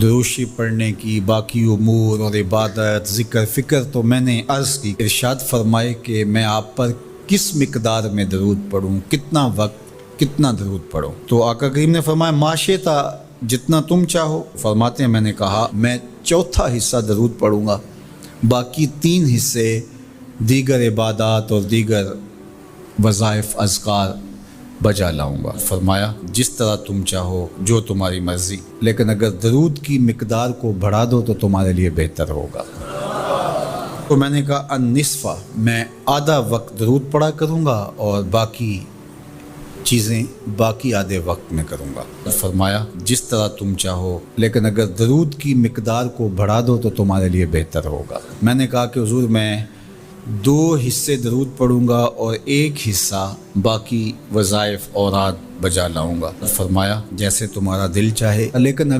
دروشی پڑھنے کی باقی امور اور عبادت ذکر فکر تو میں نے عرض کی، ارشاد فرمائے کہ میں آپ پر کس مقدار میں درود پڑھوں، کتنا وقت کتنا درود پڑھوں؟ تو آقا کریم نے فرمایا ماشیتا، جتنا تم چاہو۔ فرماتے ہیں میں نے کہا میں چوتھا حصہ درود پڑھوں گا، باقی 3 حصے دیگر عبادات اور دیگر وظائف اذکار بجا لاؤں گا۔ فرمایا جس طرح تم چاہو، جو تمہاری مرضی، لیکن اگر درود کی مقدار کو بڑھا دو تو تمہارے لیے بہتر ہوگا۔ تو میں نے کہا النصفہ، میں آدھا وقت درود پڑھا کروں گا اور باقی چیزیں باقی آدھے وقت میں کروں گا۔ فرمایا جس طرح تم چاہو، لیکن اگر درود کی مقدار کو بڑھا دو تو تمہارے لیے بہتر ہوگا۔ میں نے کہا کہ حضور میں 2 حصے درود پڑھوں گا اور 1 حصہ باقی وظائف اوراد بجا لاؤں گا۔ فرمایا جیسے تمہارا دل چاہے، لیکن اگر